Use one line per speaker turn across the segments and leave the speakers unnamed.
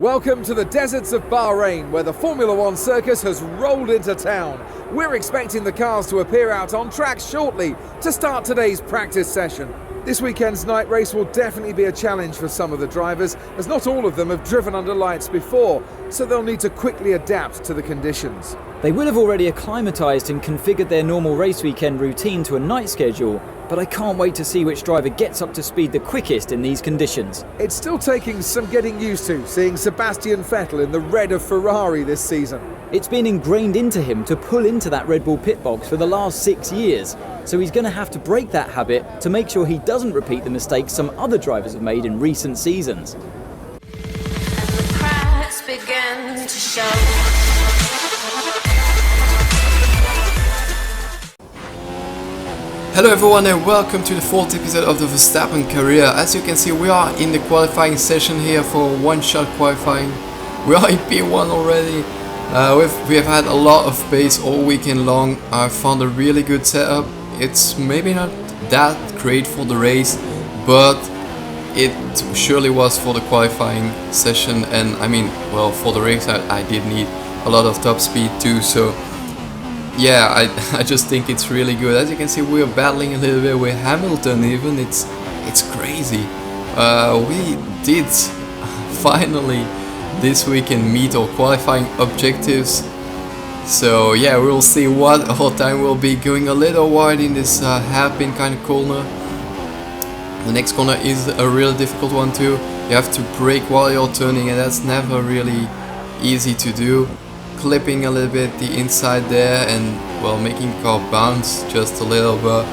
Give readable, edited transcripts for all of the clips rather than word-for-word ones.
Welcome to the deserts of Bahrain, where the Formula One circus has rolled into town. We're expecting the cars to appear out on track shortly to start today's practice session. This weekend's night race will definitely be a challenge for some of the drivers, as not all of them have driven under lights before, so they'll need to quickly adapt to the conditions.
They will have already acclimatised and configured their normal race weekend routine to a night schedule, but I can't wait to see which driver gets up to speed the quickest in these conditions.
It's still taking some getting used to, seeing Sebastian Vettel in the red of Ferrari this season.
It's been ingrained into him to pull into that Red Bull pit box for the last 6 years, so he's going to have to break that habit to make sure he doesn't repeat the mistakes some other drivers have made in recent seasons.
And the cracks began to show.
Hello everyone and welcome to the 4th episode of the Verstappen career. As you can see, we are in the qualifying session here for one-shot qualifying. We are in P1 already. We have had a lot of pace all weekend long. I found a really good setup. It's maybe not that great for the race, but it surely was for the qualifying session. And I mean, well, for the race I did need a lot of top speed too, so yeah, I just think it's really good. As you can see, we are battling a little bit with Hamilton even. It's crazy. We did finally this weekend meet our qualifying objectives. So yeah, we'll see what our time will be. Going a little wide in this hairpin kind of corner. The next corner is a really difficult one too. You have to brake while you're turning, and that's never really easy to do. Clipping a little bit the inside there and, well, making the car bounce just a little, but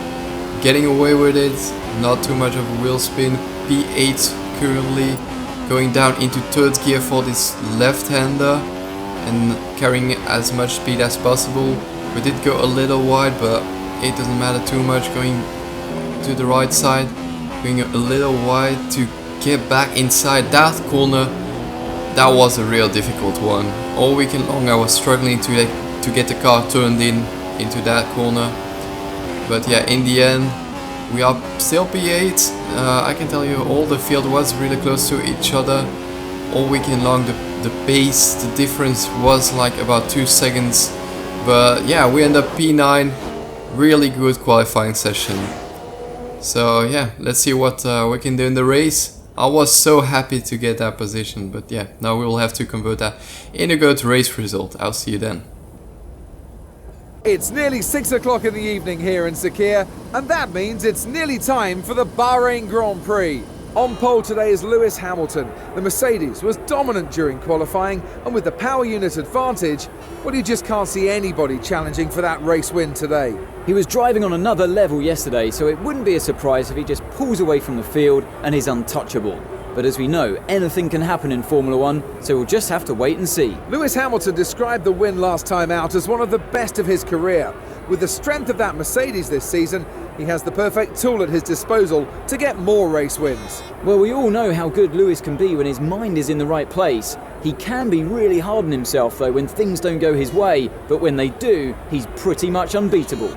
getting away with it. Not too much of a wheel spin. P8 currently going down into third gear for this left-hander and carrying as much speed as possible. We did go a little wide, but it doesn't matter too much. Going to the right side, going a little wide to get back inside that corner. That was a real difficult one. All weekend long I was struggling to get the car turned into that corner. But yeah, in the end we are still P8. I can tell you all the field was really close to each other. All weekend long the pace, the difference was like about 2 seconds. But yeah, we end up P9. Really good qualifying session. So yeah, let's see what we can do in the race. I was so happy to get that position, but yeah, now we will have to convert that in a good race result. I'll see you then.
It's nearly 6 o'clock in the evening here in Sakhir, and that means it's nearly time for the Bahrain Grand Prix. On pole today is Lewis Hamilton. The Mercedes was dominant during qualifying, and with the power unit advantage, well, you just can't see anybody challenging for that race win today.
He was driving on another level yesterday, so it wouldn't be a surprise if he just pulls away from the field and is untouchable. But as we know, anything can happen in Formula One, so we'll just have to wait and see.
Lewis Hamilton described the win last time out as one of the best of his career. With the strength of that Mercedes this season, he has the perfect tool at his disposal to get more race wins.
Well, we all know how good Lewis can be when his mind is in the right place. He can be really hard on himself though when things don't go his way, but when they do, he's pretty much unbeatable.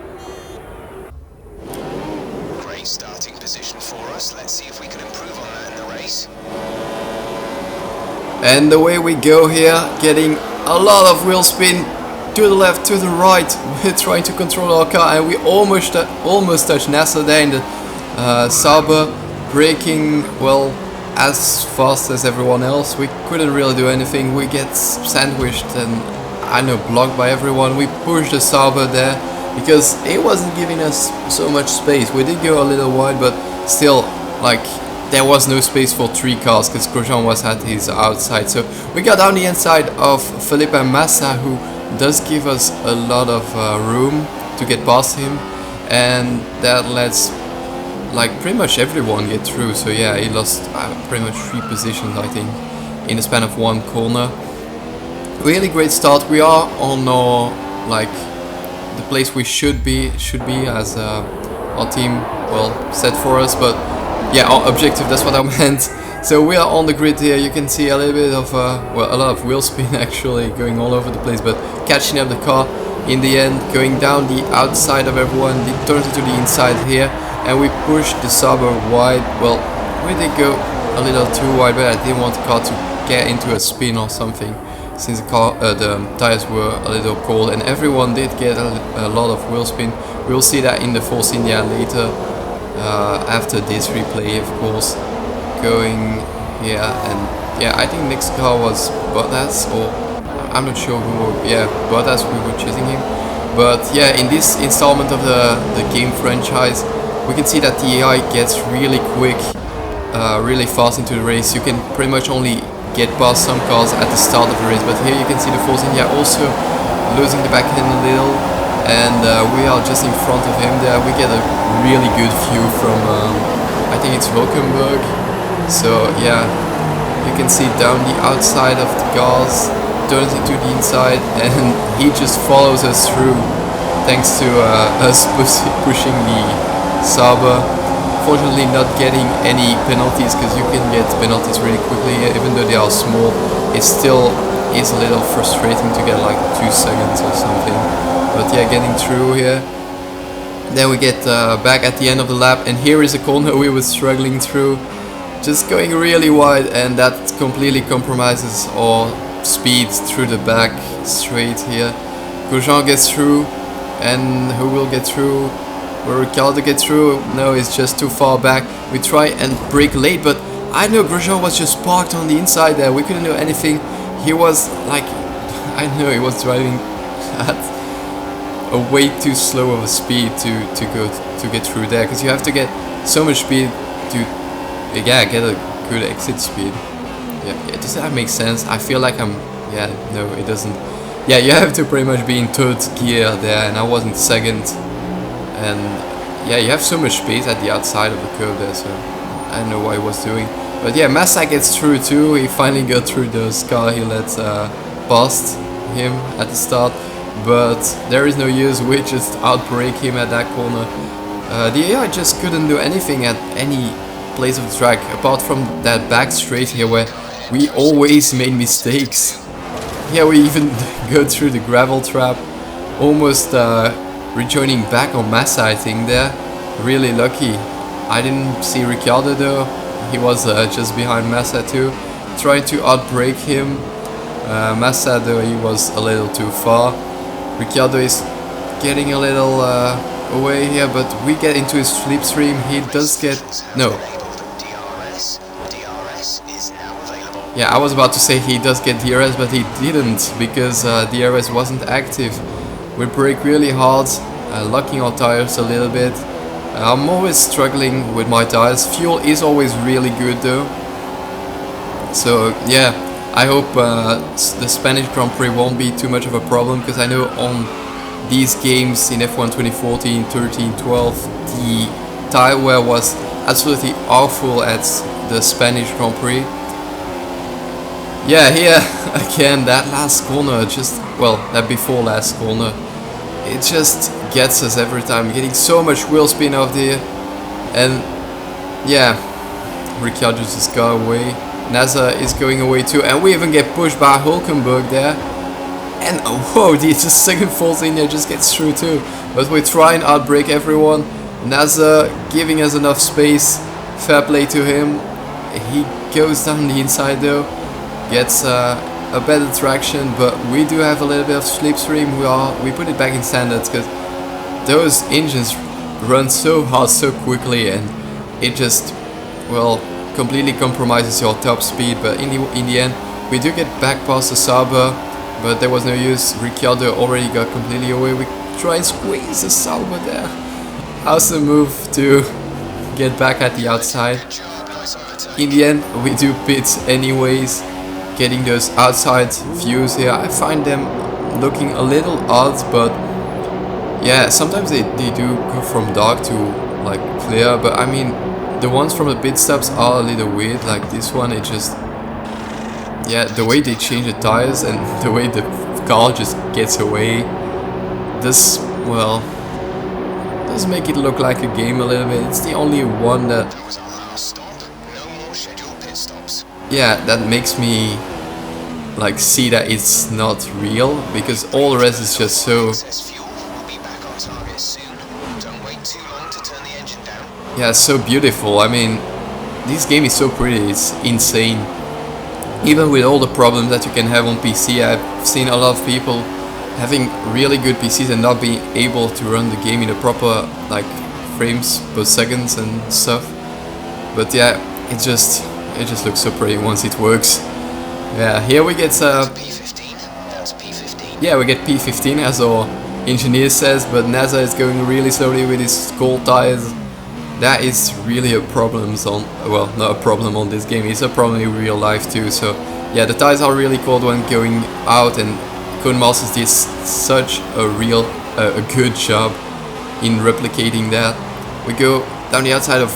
Great starting position for us. Let's see if we can improve on that in the race.
And the way we go here, getting a lot of wheel spin to the left, to the right. We're trying to control our car, and we almost touched Nasser there in the Sauber, braking well as fast as everyone else. We couldn't really do anything. We get sandwiched and I know blocked by everyone. We pushed the Sauber there because it wasn't giving us so much space. We did go a little wide, but still, like, there was no space for 3 cars because Grosjean was at his outside. So we got down the inside of Felipe Massa, who does give us a lot of room to get past him, and that lets like pretty much everyone get through. So yeah, he lost pretty much 3 positions I think in the span of 1 corner. Really great start. We are on our, like, the place we should be as our team, well, set for us, but yeah, our objective, that's what I meant. So we are on the grid here. You can see a little bit of well, a lot of wheel spin actually going all over the place, but catching up the car in the end, going down the outside of everyone. It turns into the inside here, and we pushed the Sauber wide. Well, we did go a little too wide, but I didn't want the car to get into a spin or something, since the tires were a little cold, and everyone did get a lot of wheel spin. We'll see that in the Force India later, after this replay, of course. Going here, and yeah, I think next car was Bottas, or I'm not sure who. Yeah, Bottas, we were chasing him. But yeah, in this installment of the game franchise, we can see that the AI gets really quick, really fast into the race. You can pretty much only get past some cars at the start of the race, but here you can see the Force India also losing the back end a little, and we are just in front of him there. We get a really good view from, I think it's Hulkenberg. So yeah, you can see down the outside of the cars, turns into the inside, and he just follows us through, thanks to us pushing the Sauber. Fortunately not getting any penalties, because you can get penalties really quickly, even though they are small. It still is a little frustrating to get like 2 seconds or something. But yeah, getting through here. Then we get back at the end of the lap, and here is a corner we were struggling through, just going really wide, and that completely compromises our speed through the back straight here. Grosjean gets through, and who will get through? Will Ricciardo get through? No, it's just too far back. We try and brake late, but I know Grosjean was just parked on the inside there. We couldn't do anything. He was like, I know he was driving at a way too slow of a speed to get through there, because you have to get so much speed to get a good exit speed. Yeah, does that make sense? I feel like no, it doesn't. Yeah, you have to pretty much be in third gear there, and I was in second. And yeah, you have so much space at the outside of the curve there, so I don't know what he was doing. But yeah, Massa gets through too. He finally got through the car he let past him at the start. But there is no use, we just outbrake him at that corner. The AI just couldn't do anything at any place of the track, apart from that back straight here where we always made mistakes. Yeah, we even go through the gravel trap, almost rejoining back on Massa, I think there. Really lucky. I didn't see Ricciardo though. He was just behind Massa too. Trying to outbrake him. Massa though, he was a little too far. Ricciardo is getting a little away here, but we get into his slipstream. He does get... no. Yeah, I was about to say he does get DRS, but he didn't, because DRS wasn't active. We brake really hard, locking our tires a little bit. I'm always struggling with my tires. Fuel is always really good though. So yeah, I hope the Spanish Grand Prix won't be too much of a problem, because I know on these games in F1 2014, 13, 12, the tire wear was absolutely awful at the Spanish Grand Prix. Yeah, here again, that last corner, that before last corner, it just gets us every time, getting so much wheel spin off there. And yeah, Ricciardo just got away. NASA is going away too, and we even get pushed by Hulkenberg there. And whoa, the second Force India just gets through too. But we try and outbrake everyone. NASA giving us enough space. Fair play to him. He goes down the inside though. Gets a better traction, but we do have a little bit of slipstream. We put it back in standards, because those engines run so hard so quickly, and it just, well, completely compromises your top speed. But in the end, we do get back past the Sauber, but there was no use. Ricciardo already got completely away. We try and squeeze the Sauber there. Awesome move to get back at the outside. In the end, we do pit anyways, getting those outside views here. I find them looking a little odd, but yeah, sometimes they do go from dark to like clear, but I mean, the ones from the pit stops are a little weird. Like this one, it just, yeah, the way they change the tires and the way the car just gets away, this, well, does make it look like a game a little bit. It's the only one that, yeah, that makes me like see that it's not real, because all the rest is just so, yeah, so beautiful. I mean, this game is so pretty, it's insane. even with all the problems that you can have on PC, I've seen a lot of people having really good PCs and not being able to run the game in a proper like frames per seconds and stuff. But yeah, it just looks so pretty once it works. Yeah, here we get
P15. That's P15.
yeah, we get P15 as our engineer says, but NASA is going really slowly with his cold tires. That is really a problem on, well, not a problem on this game, it's a problem in real life too. So yeah, the tires are really cold when going out, and Codemasters did such a good job in replicating that. We go down the outside of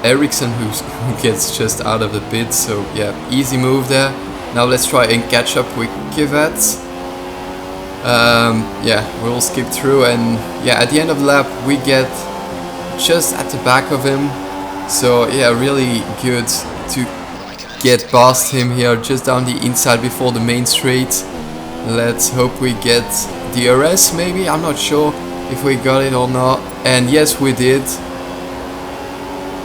Ericsson, who gets just out of the pit, so yeah, easy move there. Now let's try and catch up with Kivet. Yeah, we'll skip through, and yeah, at the end of the lap we get just at the back of him. So yeah, really good to get past him here, just down the inside before the main straight. Let's hope we get DRS maybe, I'm not sure if we got it or not, and yes we did.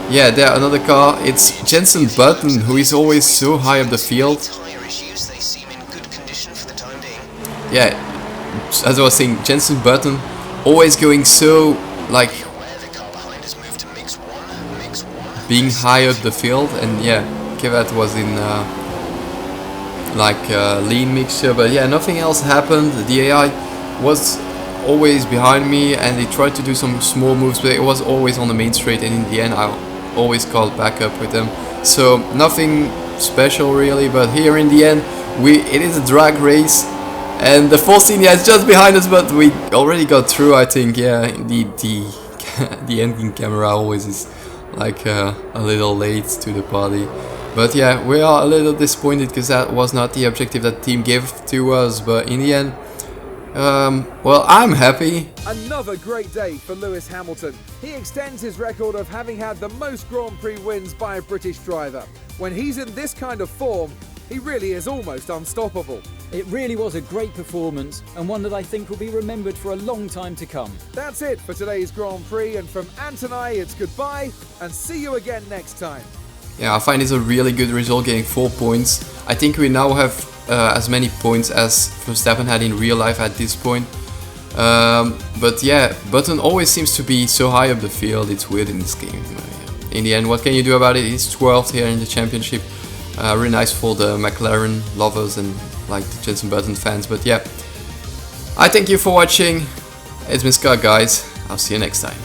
Yeah, there another car, it's Jensen Button, who is always so high up the field. Yeah, as I was saying, Jensen Button always going so like being high up the field, and yeah, Kivet was in like lean mixture, but yeah, nothing else happened. The AI was always behind me and they tried to do some small moves, but it was always on the main straight, and in the end I always called back up with them. So nothing special really, but here in the end it is a drag race. And the Force India is just behind us, but we already got through, I think. Yeah, the ending camera always is like a little late to the party. But yeah, we are a little disappointed because that was not the objective that the team gave to us. But in the end, well, I'm happy.
Another great day for Lewis Hamilton. He extends his record of having had the most Grand Prix wins by a British driver. When he's in this kind of form, he really is almost unstoppable.
It really was a great performance, and one that I think will be remembered for a long time to come.
That's it for today's Grand Prix, and from Ant and I, it's goodbye, and see you again next time.
Yeah, I find it's a really good result, getting 4 points. I think we now have as many points as Verstappen had in real life at this point. But yeah, Button always seems to be so high up the field, it's weird in this game. In the end, what can you do about it? He's 12th here in the championship. Really nice for the McLaren lovers and like the Jensen Button fans. But yeah, I thank you for watching. It's been Scott, guys. I'll see you next time.